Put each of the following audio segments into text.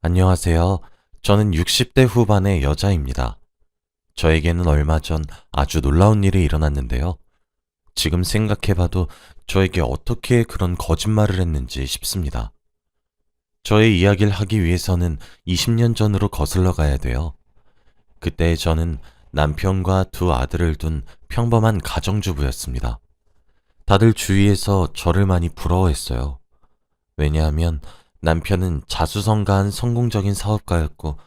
안녕하세요. 저는 60대 후반의 여자입니다. 저에게는 얼마 전 아주 놀라운 일이 일어났는데요. 지금 생각해봐도 저에게 어떻게 그런 거짓말을 했는지 싶습니다. 저의 이야기를 하기 위해서는 20년 전으로 거슬러 가야 돼요. 그때 저는 남편과 두 아들을 둔 평범한 가정주부였습니다. 다들 주위에서 저를 많이 부러워했어요. 왜냐하면 남편은 자수성가한 성공적인 사업가였고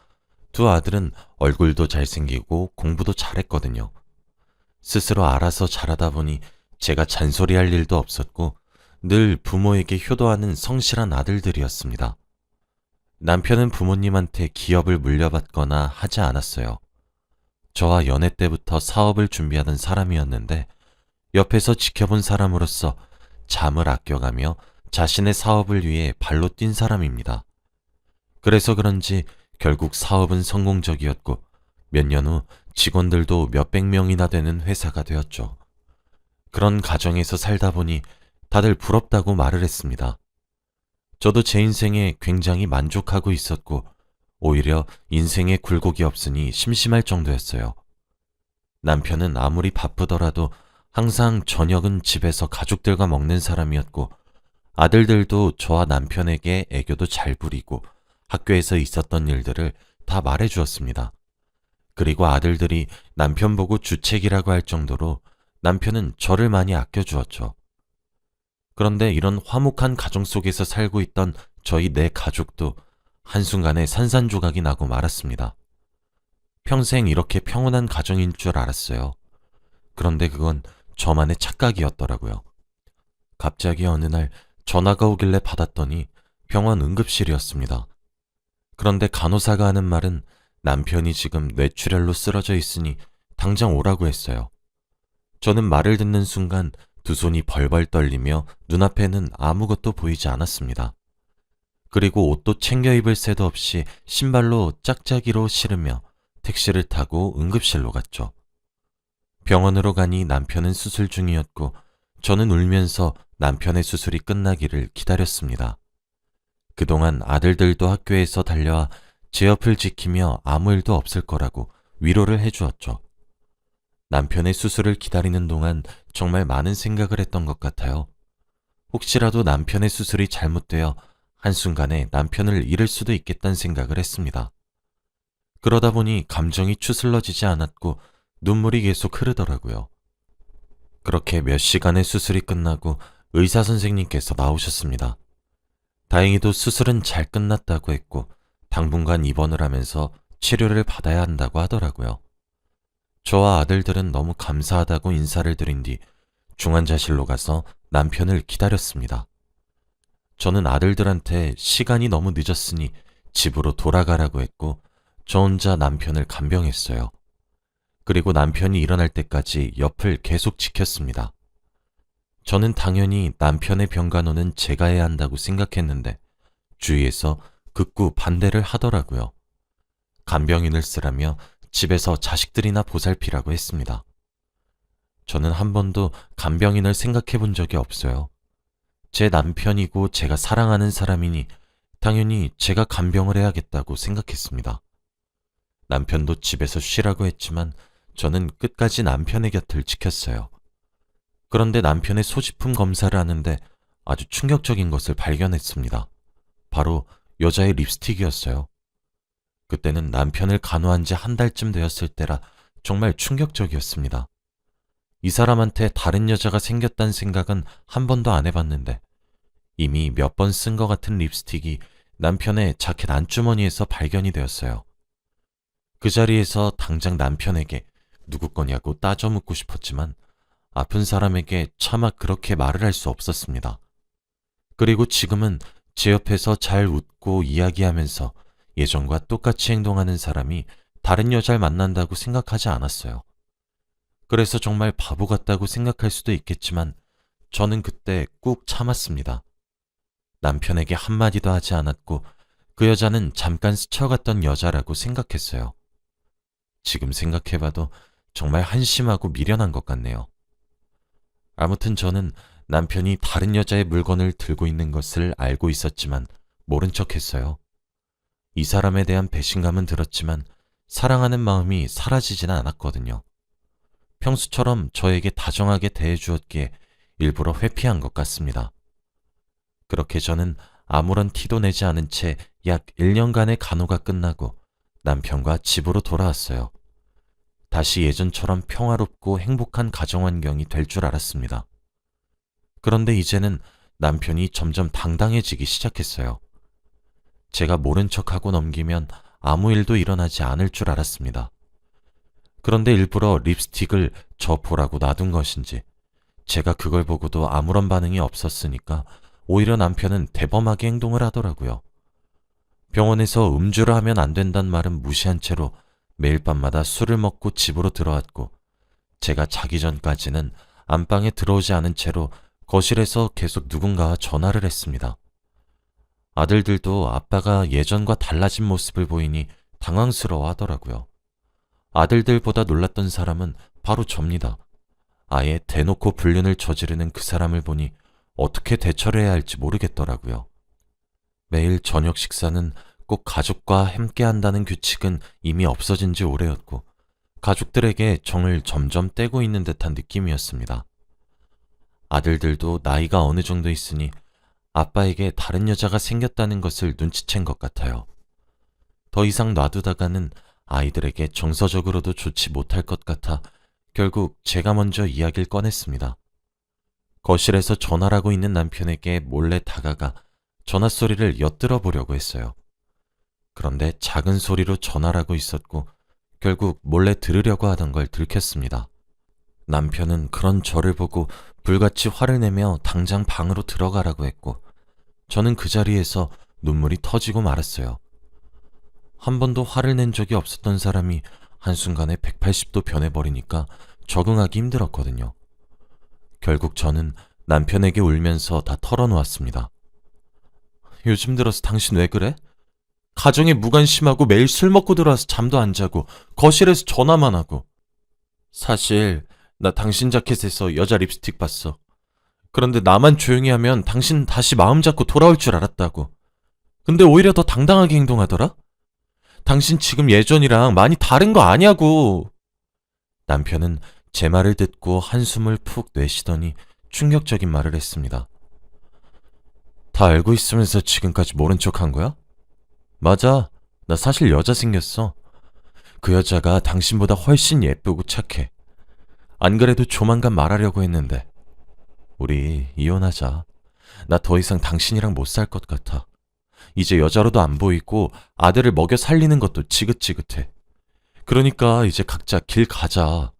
두 아들은 얼굴도 잘생기고 공부도 잘했거든요. 스스로 알아서 잘하다 보니 제가 잔소리할 일도 없었고 늘 부모에게 효도하는 성실한 아들들이었습니다. 남편은 부모님한테 기업을 물려받거나 하지 않았어요. 저와 연애 때부터 사업을 준비하던 사람이었는데 옆에서 지켜본 사람으로서 잠을 아껴가며 자신의 사업을 위해 발로 뛴 사람입니다. 그래서 그런지 결국 사업은 성공적이었고 몇 년 후 직원들도 몇백 명이나 되는 회사가 되었죠. 그런 가정에서 살다 보니 다들 부럽다고 말을 했습니다. 저도 제 인생에 굉장히 만족하고 있었고 오히려 인생에 굴곡이 없으니 심심할 정도였어요. 남편은 아무리 바쁘더라도 항상 저녁은 집에서 가족들과 먹는 사람이었고 아들들도 저와 남편에게 애교도 잘 부리고 학교에서 있었던 일들을 다 말해주었습니다. 그리고 아들들이 남편 보고 주책이라고 할 정도로 남편은 저를 많이 아껴주었죠. 그런데 이런 화목한 가정 속에서 살고 있던 저희 네 가족도 한순간에 산산조각이 나고 말았습니다. 평생 이렇게 평온한 가정인 줄 알았어요. 그런데 그건 저만의 착각이었더라고요. 갑자기 어느 날 전화가 오길래 받았더니 병원 응급실이었습니다. 그런데 간호사가 하는 말은 남편이 지금 뇌출혈로 쓰러져 있으니 당장 오라고 했어요. 저는 말을 듣는 순간 두 손이 벌벌 떨리며 눈앞에는 아무것도 보이지 않았습니다. 그리고 옷도 챙겨 입을 새도 없이 신발로 짝짝이로 신으며 택시를 타고 응급실로 갔죠. 병원으로 가니 남편은 수술 중이었고 저는 울면서 남편의 수술이 끝나기를 기다렸습니다. 그동안 아들들도 학교에서 달려와 제 옆을 지키며 아무 일도 없을 거라고 위로를 해주었죠. 남편의 수술을 기다리는 동안 정말 많은 생각을 했던 것 같아요. 혹시라도 남편의 수술이 잘못되어 한순간에 남편을 잃을 수도 있겠다는 생각을 했습니다. 그러다 보니 감정이 추슬러지지 않았고 눈물이 계속 흐르더라고요. 그렇게 몇 시간의 수술이 끝나고 의사 선생님께서 나오셨습니다. 다행히도 수술은 잘 끝났다고 했고 당분간 입원을 하면서 치료를 받아야 한다고 하더라고요. 저와 아들들은 너무 감사하다고 인사를 드린 뒤 중환자실로 가서 남편을 기다렸습니다. 저는 아들들한테 시간이 너무 늦었으니 집으로 돌아가라고 했고 저 혼자 남편을 간병했어요. 그리고 남편이 일어날 때까지 옆을 계속 지켰습니다. 저는 당연히 남편의 병간호는 제가 해야 한다고 생각했는데 주위에서 극구 반대를 하더라고요. 간병인을 쓰라며 집에서 자식들이나 보살피라고 했습니다. 저는 한 번도 간병인을 생각해 본 적이 없어요. 제 남편이고 제가 사랑하는 사람이니 당연히 제가 간병을 해야겠다고 생각했습니다. 남편도 집에서 쉬라고 했지만 저는 끝까지 남편의 곁을 지켰어요. 그런데 남편의 소지품 검사를 하는데 아주 충격적인 것을 발견했습니다. 바로 여자의 립스틱이었어요. 그때는 남편을 간호한 지 한 달쯤 되었을 때라 정말 충격적이었습니다. 이 사람한테 다른 여자가 생겼다는 생각은 한 번도 안 해봤는데 이미 몇 번 쓴 것 같은 립스틱이 남편의 자켓 안주머니에서 발견이 되었어요. 그 자리에서 당장 남편에게 누구 거냐고 따져 묻고 싶었지만 아픈 사람에게 차마 그렇게 말을 할 수 없었습니다. 그리고 지금은 제 옆에서 잘 웃고 이야기하면서 예전과 똑같이 행동하는 사람이 다른 여자를 만난다고 생각하지 않았어요. 그래서 정말 바보 같다고 생각할 수도 있겠지만 저는 그때 꾹 참았습니다. 남편에게 한마디도 하지 않았고 그 여자는 잠깐 스쳐갔던 여자라고 생각했어요. 지금 생각해봐도 정말 한심하고 미련한 것 같네요. 아무튼 저는 남편이 다른 여자의 물건을 들고 있는 것을 알고 있었지만 모른 척 했어요. 이 사람에 대한 배신감은 들었지만 사랑하는 마음이 사라지지는 않았거든요. 평소처럼 저에게 다정하게 대해주었기에 일부러 회피한 것 같습니다. 그렇게 저는 아무런 티도 내지 않은 채 약 1년간의 간호가 끝나고 남편과 집으로 돌아왔어요. 다시 예전처럼 평화롭고 행복한 가정 환경이 될 줄 알았습니다. 그런데 이제는 남편이 점점 당당해지기 시작했어요. 제가 모른 척하고 넘기면 아무 일도 일어나지 않을 줄 알았습니다. 그런데 일부러 립스틱을 저 보라고 놔둔 것인지 제가 그걸 보고도 아무런 반응이 없었으니까 오히려 남편은 대범하게 행동을 하더라고요. 병원에서 음주를 하면 안 된다는 말은 무시한 채로 매일 밤마다 술을 먹고 집으로 들어왔고 제가 자기 전까지는 안방에 들어오지 않은 채로 거실에서 계속 누군가와 전화를 했습니다. 아들들도 아빠가 예전과 달라진 모습을 보이니 당황스러워 하더라고요. 아들들보다 놀랐던 사람은 바로 접니다. 아예 대놓고 불륜을 저지르는 그 사람을 보니 어떻게 대처를 해야 할지 모르겠더라고요. 매일 저녁 식사는 꼭 가족과 함께 한다는 규칙은 이미 없어진 지 오래였고 가족들에게 정을 점점 떼고 있는 듯한 느낌이었습니다. 아들들도 나이가 어느 정도 있으니 아빠에게 다른 여자가 생겼다는 것을 눈치챈 것 같아요. 더 이상 놔두다가는 아이들에게 정서적으로도 좋지 못할 것 같아 결국 제가 먼저 이야기를 꺼냈습니다. 거실에서 전화를 하고 있는 남편에게 몰래 다가가 전화 소리를 엿들어 보려고 했어요. 그런데 작은 소리로 전화를 하고 있었고 결국 몰래 들으려고 하던 걸 들켰습니다. 남편은 그런 저를 보고 불같이 화를 내며 당장 방으로 들어가라고 했고 저는 그 자리에서 눈물이 터지고 말았어요. 한 번도 화를 낸 적이 없었던 사람이 한순간에 180도 변해버리니까 적응하기 힘들었거든요. 결국 저는 남편에게 울면서 다 털어놓았습니다. 요즘 들어서 당신 왜 그래? 가정에 무관심하고 매일 술 먹고 들어와서 잠도 안 자고 거실에서 전화만 하고. 사실 나 당신 자켓에서 여자 립스틱 봤어. 그런데 나만 조용히 하면 당신 다시 마음 잡고 돌아올 줄 알았다고. 근데 오히려 더 당당하게 행동하더라? 당신 지금 예전이랑 많이 다른 거 아냐고. 남편은 제 말을 듣고 한숨을 푹 내쉬더니 충격적인 말을 했습니다. 다 알고 있으면서 지금까지 모른 척 한 거야? 맞아. 나 사실 여자 생겼어. 그 여자가 당신보다 훨씬 예쁘고 착해. 안 그래도 조만간 말하려고 했는데. 우리 이혼하자. 나 더 이상 당신이랑 못 살 것 같아. 이제 여자로도 안 보이고 아들을 먹여 살리는 것도 지긋지긋해. 그러니까 이제 각자 길 가자.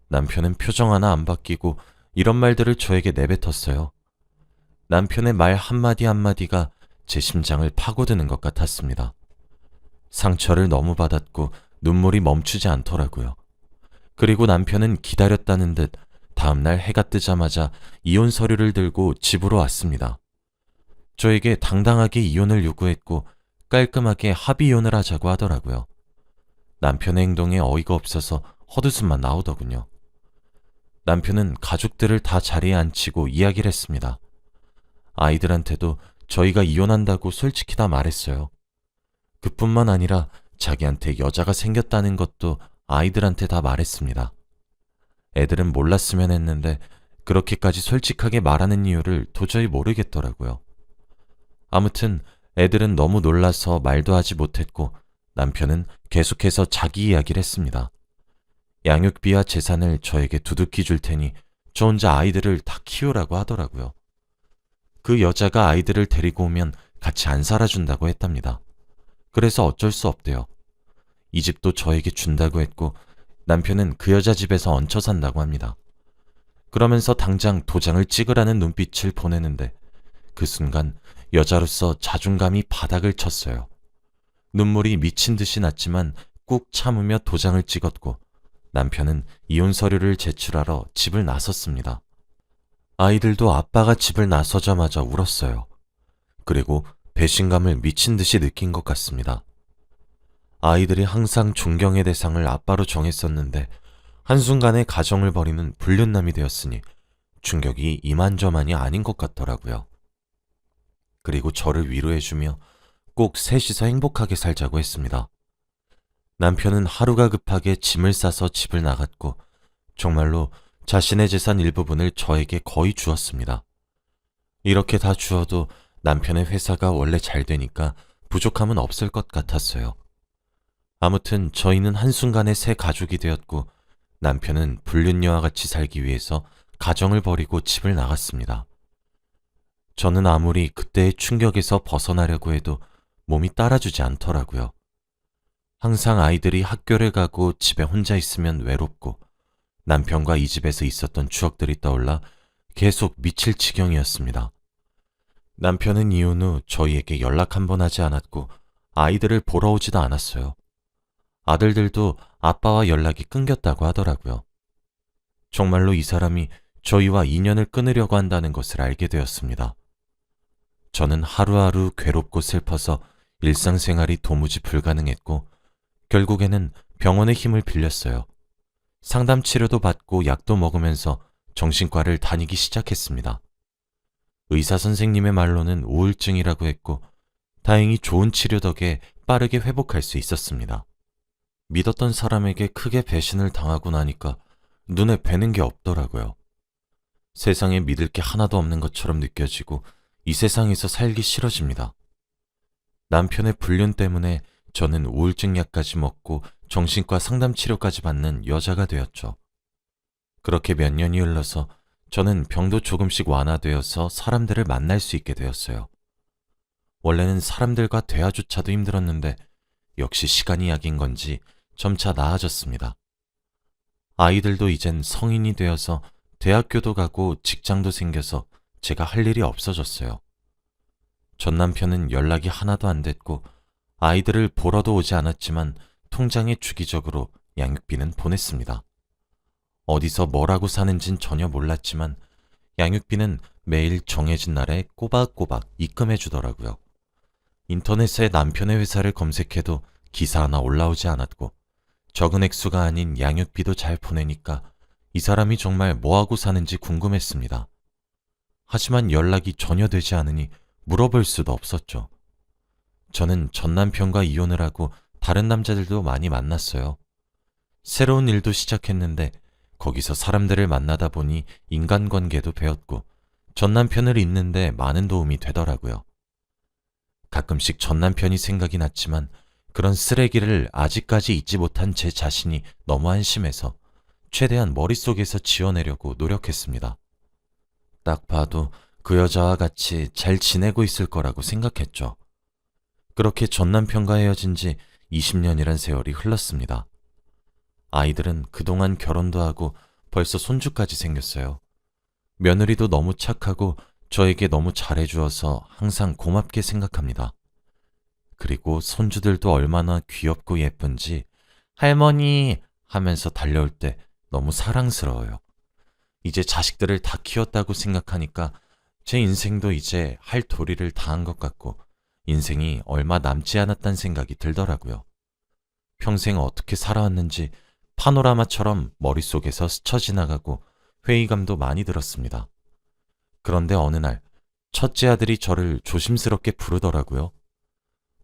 남편은 표정 하나 안 바뀌고 이런 말들을 저에게 내뱉었어요. 남편의 말 한마디 한마디가 제 심장을 파고드는 것 같았습니다. 상처를 너무 받았고 눈물이 멈추지 않더라고요. 그리고 남편은 기다렸다는 듯 다음날 해가 뜨자마자 이혼 서류를 들고 집으로 왔습니다. 저에게 당당하게 이혼을 요구했고 깔끔하게 합의 이혼을 하자고 하더라고요. 남편의 행동에 어이가 없어서 헛웃음만 나오더군요. 남편은 가족들을 다 자리에 앉히고 이야기를 했습니다. 아이들한테도 저희가 이혼한다고 솔직히 다 말했어요. 그뿐만 아니라 자기한테 여자가 생겼다는 것도 아이들한테 다 말했습니다. 애들은 몰랐으면 했는데 그렇게까지 솔직하게 말하는 이유를 도저히 모르겠더라고요. 아무튼 애들은 너무 놀라서 말도 하지 못했고 남편은 계속해서 자기 이야기를 했습니다. 양육비와 재산을 저에게 두둑히 줄 테니 저 혼자 아이들을 다 키우라고 하더라고요. 그 여자가 아이들을 데리고 오면 같이 안 살아준다고 했답니다. 그래서 어쩔 수 없대요. 이 집도 저에게 준다고 했고 남편은 그 여자 집에서 얹혀 산다고 합니다. 그러면서 당장 도장을 찍으라는 눈빛을 보내는데 그 순간 여자로서 자존감이 바닥을 쳤어요. 눈물이 미친 듯이 났지만 꾹 참으며 도장을 찍었고 남편은 이혼 서류를 제출하러 집을 나섰습니다. 아이들도 아빠가 집을 나서자마자 울었어요. 그리고 배신감을 미친 듯이 느낀 것 같습니다. 아이들이 항상 존경의 대상을 아빠로 정했었는데 한순간에 가정을 버리는 불륜남이 되었으니 충격이 이만저만이 아닌 것 같더라고요. 그리고 저를 위로해주며 꼭 셋이서 행복하게 살자고 했습니다. 남편은 하루가 급하게 짐을 싸서 집을 나갔고 정말로 자신의 재산 일부분을 저에게 거의 주었습니다. 이렇게 다 주어도 남편의 회사가 원래 잘 되니까 부족함은 없을 것 같았어요. 아무튼 저희는 한순간에 새 가족이 되었고 남편은 불륜녀와 같이 살기 위해서 가정을 버리고 집을 나갔습니다. 저는 아무리 그때의 충격에서 벗어나려고 해도 몸이 따라주지 않더라고요. 항상 아이들이 학교를 가고 집에 혼자 있으면 외롭고 남편과 이 집에서 있었던 추억들이 떠올라 계속 미칠 지경이었습니다. 남편은 이혼 후 저희에게 연락 한 번 하지 않았고 아이들을 보러 오지도 않았어요. 아들들도 아빠와 연락이 끊겼다고 하더라고요. 정말로 이 사람이 저희와 인연을 끊으려고 한다는 것을 알게 되었습니다. 저는 하루하루 괴롭고 슬퍼서 일상생활이 도무지 불가능했고 결국에는 병원의 힘을 빌렸어요. 상담 치료도 받고 약도 먹으면서 정신과를 다니기 시작했습니다. 의사 선생님의 말로는 우울증이라고 했고 다행히 좋은 치료 덕에 빠르게 회복할 수 있었습니다. 믿었던 사람에게 크게 배신을 당하고 나니까 눈에 뵈는 게 없더라고요. 세상에 믿을 게 하나도 없는 것처럼 느껴지고 이 세상에서 살기 싫어집니다. 남편의 불륜 때문에 저는 우울증 약까지 먹고 정신과 상담 치료까지 받는 여자가 되었죠. 그렇게 몇 년이 흘러서 저는 병도 조금씩 완화되어서 사람들을 만날 수 있게 되었어요. 원래는 사람들과 대화조차도 힘들었는데 역시 시간이 약인 건지 점차 나아졌습니다. 아이들도 이젠 성인이 되어서 대학교도 가고 직장도 생겨서 제가 할 일이 없어졌어요. 전 남편은 연락이 하나도 안 됐고 아이들을 보러도 오지 않았지만 통장에 주기적으로 양육비는 보냈습니다. 어디서 뭐라고 사는진 전혀 몰랐지만 양육비는 매일 정해진 날에 꼬박꼬박 입금해 주더라고요. 인터넷에 남편의 회사를 검색해도 기사 하나 올라오지 않았고 적은 액수가 아닌 양육비도 잘 보내니까 이 사람이 정말 뭐하고 사는지 궁금했습니다. 하지만 연락이 전혀 되지 않으니 물어볼 수도 없었죠. 저는 전 남편과 이혼을 하고 다른 남자들도 많이 만났어요. 새로운 일도 시작했는데 거기서 사람들을 만나다 보니 인간관계도 배웠고 전 남편을 잊는데 많은 도움이 되더라고요. 가끔씩 전 남편이 생각이 났지만 그런 쓰레기를 아직까지 잊지 못한 제 자신이 너무 한심해서 최대한 머릿속에서 지워내려고 노력했습니다. 딱 봐도 그 여자와 같이 잘 지내고 있을 거라고 생각했죠. 그렇게 전 남편과 헤어진 지 20년이란 세월이 흘렀습니다. 아이들은 그동안 결혼도 하고 벌써 손주까지 생겼어요. 며느리도 너무 착하고 저에게 너무 잘해주어서 항상 고맙게 생각합니다. 그리고 손주들도 얼마나 귀엽고 예쁜지 할머니 하면서 달려올 때 너무 사랑스러워요. 이제 자식들을 다 키웠다고 생각하니까 제 인생도 이제 할 도리를 다한 것 같고 인생이 얼마 남지 않았다는 생각이 들더라고요. 평생 어떻게 살아왔는지 파노라마처럼 머릿속에서 스쳐 지나가고 회의감도 많이 들었습니다. 그런데 어느 날 첫째 아들이 저를 조심스럽게 부르더라고요.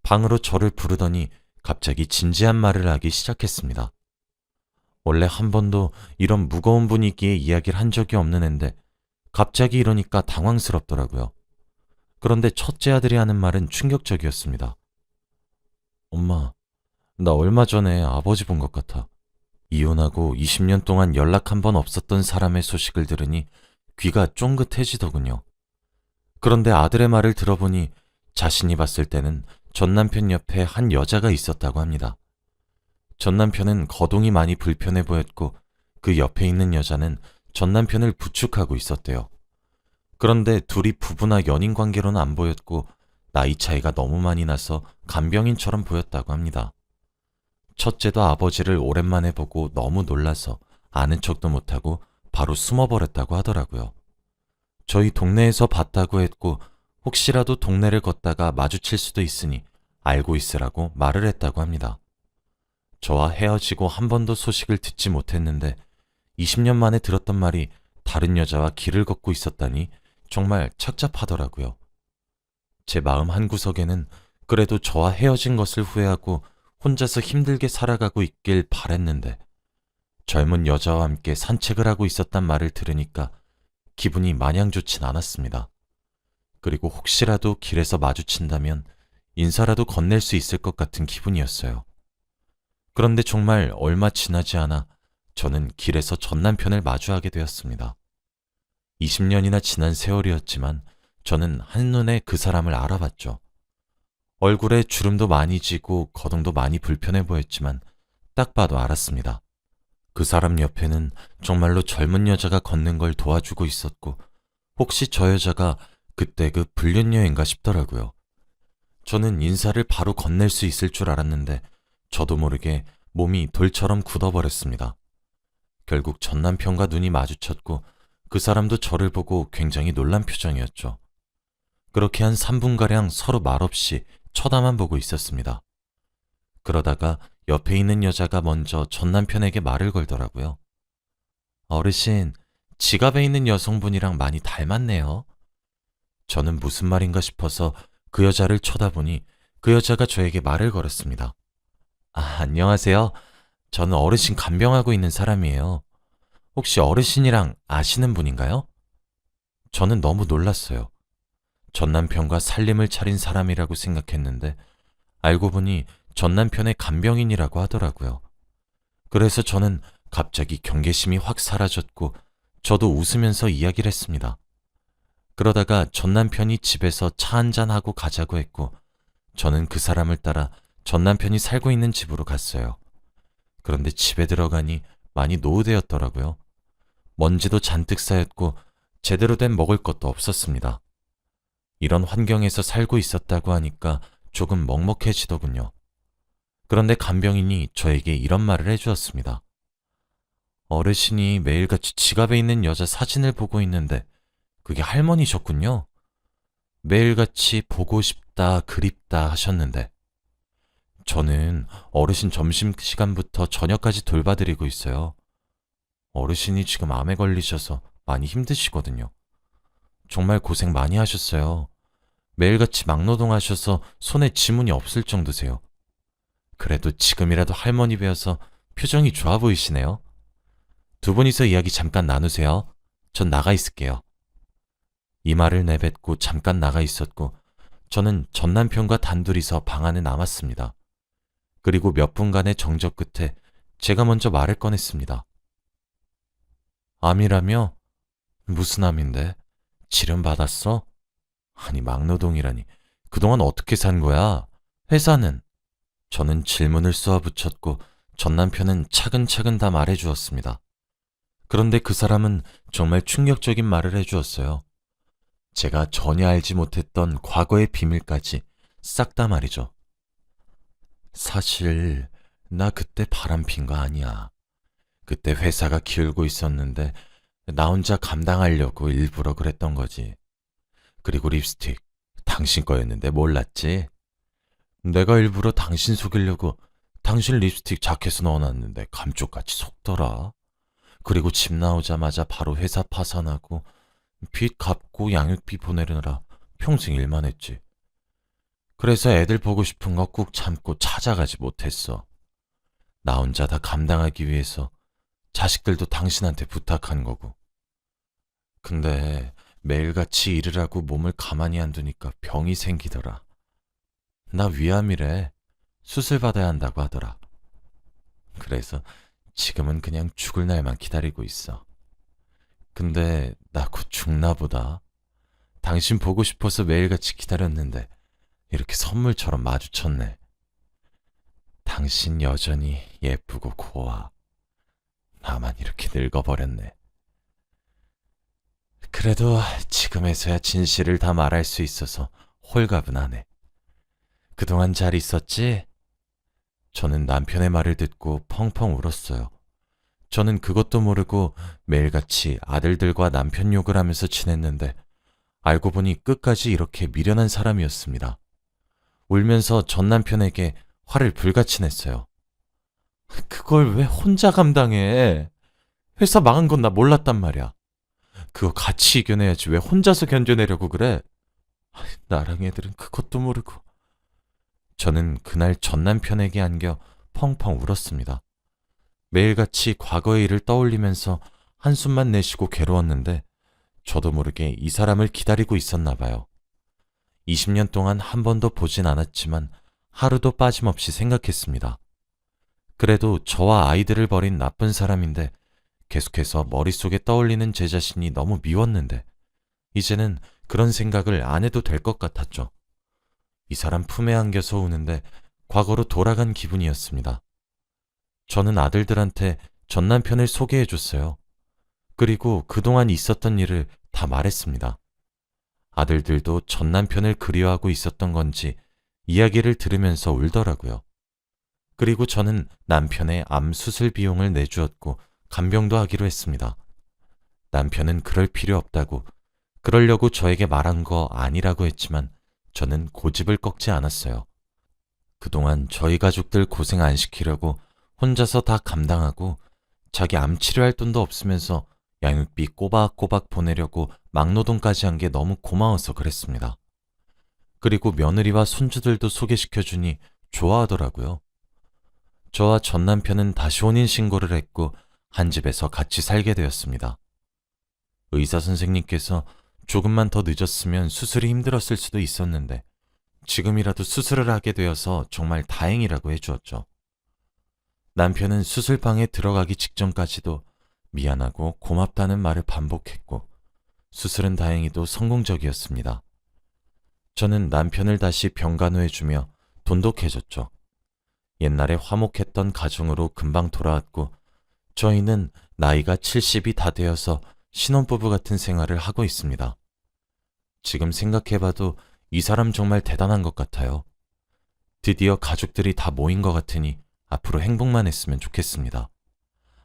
방으로 저를 부르더니 갑자기 진지한 말을 하기 시작했습니다. 원래 한 번도 이런 무거운 분위기의 이야기를 한 적이 없는 앤데 갑자기 이러니까 당황스럽더라고요. 그런데 첫째 아들이 하는 말은 충격적이었습니다. 엄마, 나 얼마 전에 아버지 본 것 같아. 이혼하고 20년 동안 연락 한 번 없었던 사람의 소식을 들으니 귀가 쫑긋해지더군요. 그런데 아들의 말을 들어보니 자신이 봤을 때는 전 남편 옆에 한 여자가 있었다고 합니다. 전 남편은 거동이 많이 불편해 보였고 그 옆에 있는 여자는 전 남편을 부축하고 있었대요. 그런데 둘이 부부나 연인 관계로는 안 보였고 나이 차이가 너무 많이 나서 간병인처럼 보였다고 합니다. 첫째도 아버지를 오랜만에 보고 너무 놀라서 아는 척도 못하고 바로 숨어버렸다고 하더라고요. 저희 동네에서 봤다고 했고 혹시라도 동네를 걷다가 마주칠 수도 있으니 알고 있으라고 말을 했다고 합니다. 저와 헤어지고 한 번도 소식을 듣지 못했는데 20년 만에 들었던 말이 다른 여자와 길을 걷고 있었다니 정말 착잡하더라고요. 제 마음 한구석에는 그래도 저와 헤어진 것을 후회하고 혼자서 힘들게 살아가고 있길 바랬는데 젊은 여자와 함께 산책을 하고 있었단 말을 들으니까 기분이 마냥 좋진 않았습니다. 그리고 혹시라도 길에서 마주친다면 인사라도 건넬 수 있을 것 같은 기분이었어요. 그런데 정말 얼마 지나지 않아 저는 길에서 전 남편을 마주하게 되었습니다. 20년이나 지난 세월이었지만 저는 한눈에 그 사람을 알아봤죠. 얼굴에 주름도 많이 지고 거동도 많이 불편해 보였지만 딱 봐도 알았습니다. 그 사람 옆에는 정말로 젊은 여자가 걷는 걸 도와주고 있었고 혹시 저 여자가 그때 그 불륜여인가 싶더라고요. 저는 인사를 바로 건넬 수 있을 줄 알았는데 저도 모르게 몸이 돌처럼 굳어버렸습니다. 결국 전 남편과 눈이 마주쳤고 그 사람도 저를 보고 굉장히 놀란 표정이었죠. 그렇게 한 3분가량 서로 말없이 쳐다만 보고 있었습니다. 그러다가 옆에 있는 여자가 먼저 전 남편에게 말을 걸더라고요. 어르신, 지갑에 있는 여성분이랑 많이 닮았네요. 저는 무슨 말인가 싶어서 그 여자를 쳐다보니 그 여자가 저에게 말을 걸었습니다. 안녕하세요. 저는 어르신 간병하고 있는 사람이에요. 혹시 어르신이랑 아시는 분인가요? 저는 너무 놀랐어요. 전 남편과 살림을 차린 사람이라고 생각했는데 알고 보니 전 남편의 간병인이라고 하더라고요. 그래서 저는 갑자기 경계심이 확 사라졌고 저도 웃으면서 이야기를 했습니다. 그러다가 전 남편이 집에서 차 한잔하고 가자고 했고 저는 그 사람을 따라 전 남편이 살고 있는 집으로 갔어요. 그런데 집에 들어가니 많이 노후되었더라고요. 먼지도 잔뜩 쌓였고 제대로 된 먹을 것도 없었습니다. 이런 환경에서 살고 있었다고 하니까 조금 먹먹해지더군요. 그런데 간병인이 저에게 이런 말을 해주었습니다. 어르신이 매일같이 지갑에 있는 여자 사진을 보고 있는데 그게 할머니셨군요. 매일같이 보고 싶다, 그립다 하셨는데 저는 어르신 점심시간부터 저녁까지 돌봐드리고 있어요. 어르신이 지금 암에 걸리셔서 많이 힘드시거든요. 정말 고생 많이 하셨어요. 매일같이 막노동하셔서 손에 지문이 없을 정도세요. 그래도 지금이라도 할머니 뵈어서 표정이 좋아 보이시네요. 두 분이서 이야기 잠깐 나누세요. 전 나가 있을게요. 이 말을 내뱉고 잠깐 나가 있었고 저는 전 남편과 단둘이서 방 안에 남았습니다. 그리고 몇 분간의 정적 끝에 제가 먼저 말을 꺼냈습니다. 암이라며? 무슨 암인데? 치료 받았어? 아니 막노동이라니. 그동안 어떻게 산 거야? 회사는? 저는 질문을 쏘아붙였고 전 남편은 차근차근 다 말해주었습니다. 그런데 그 사람은 정말 충격적인 말을 해주었어요. 제가 전혀 알지 못했던 과거의 비밀까지 싹 다 말이죠. 사실 나 그때 바람핀 거 아니야. 그때 회사가 기울고 있었는데 나 혼자 감당하려고 일부러 그랬던 거지. 그리고 립스틱 당신 거였는데 몰랐지? 내가 일부러 당신 속이려고 당신 립스틱 자켓에 넣어놨는데 감쪽같이 속더라. 그리고 집 나오자마자 바로 회사 파산하고 빚 갚고 양육비 보내느라 평생 일만 했지. 그래서 애들 보고 싶은 거 꾹 참고 찾아가지 못했어. 나 혼자 다 감당하기 위해서 자식들도 당신한테 부탁한 거고. 근데 매일같이 일을 하고 몸을 가만히 안 두니까 병이 생기더라. 나 위암이래. 수술 받아야 한다고 하더라. 그래서 지금은 그냥 죽을 날만 기다리고 있어. 근데 나 곧 죽나 보다. 당신 보고 싶어서 매일같이 기다렸는데 이렇게 선물처럼 마주쳤네. 당신 여전히 예쁘고 고와. 나만 이렇게 늙어버렸네. 그래도 지금에서야 진실을 다 말할 수 있어서 홀가분하네. 그동안 잘 있었지? 저는 남편의 말을 듣고 펑펑 울었어요. 저는 그것도 모르고 매일같이 아들들과 남편 욕을 하면서 지냈는데 알고 보니 끝까지 이렇게 미련한 사람이었습니다. 울면서 전 남편에게 화를 불같이 냈어요. 그걸 왜 혼자 감당해? 회사 망한 건 나 몰랐단 말이야. 그거 같이 이겨내야지 왜 혼자서 견뎌내려고 그래? 나랑 애들은 그것도 모르고. 저는 그날 전 남편에게 안겨 펑펑 울었습니다. 매일같이 과거의 일을 떠올리면서 한숨만 내쉬고 괴로웠는데 저도 모르게 이 사람을 기다리고 있었나 봐요. 20년 동안 한 번도 보진 않았지만 하루도 빠짐없이 생각했습니다. 그래도 저와 아이들을 버린 나쁜 사람인데 계속해서 머릿속에 떠올리는 제 자신이 너무 미웠는데 이제는 그런 생각을 안 해도 될 것 같았죠. 이 사람 품에 안겨서 우는데 과거로 돌아간 기분이었습니다. 저는 아들들한테 전 남편을 소개해줬어요. 그리고 그동안 있었던 일을 다 말했습니다. 아들들도 전 남편을 그리워하고 있었던 건지 이야기를 들으면서 울더라고요. 그리고 저는 남편의 암 수술 비용을 내주었고 간병도 하기로 했습니다. 남편은 그럴 필요 없다고, 그러려고 저에게 말한 거 아니라고 했지만 저는 고집을 꺾지 않았어요. 그동안 저희 가족들 고생 안 시키려고 혼자서 다 감당하고 자기 암 치료할 돈도 없으면서 양육비 꼬박꼬박 보내려고 막노동까지 한 게 너무 고마워서 그랬습니다. 그리고 며느리와 손주들도 소개시켜주니 좋아하더라고요. 저와 전 남편은 다시 혼인신고를 했고 한 집에서 같이 살게 되었습니다. 의사 선생님께서 조금만 더 늦었으면 수술이 힘들었을 수도 있었는데 지금이라도 수술을 하게 되어서 정말 다행이라고 해주었죠. 남편은 수술방에 들어가기 직전까지도 미안하고 고맙다는 말을 반복했고 수술은 다행히도 성공적이었습니다. 저는 남편을 다시 병간호해주며 돈독해졌죠. 옛날에 화목했던 가정으로 금방 돌아왔고 저희는 나이가 70이 다 되어서 신혼부부 같은 생활을 하고 있습니다. 지금 생각해봐도 이 사람 정말 대단한 것 같아요. 드디어 가족들이 다 모인 것 같으니 앞으로 행복만 했으면 좋겠습니다.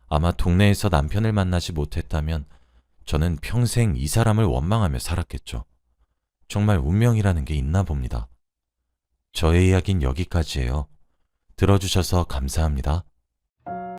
아마 동네에서 남편을 만나지 못했다면 저는 평생 이 사람을 원망하며 살았겠죠. 정말 운명이라는 게 있나 봅니다. 저의 이야기는 여기까지예요. 들어주셔서 감사합니다.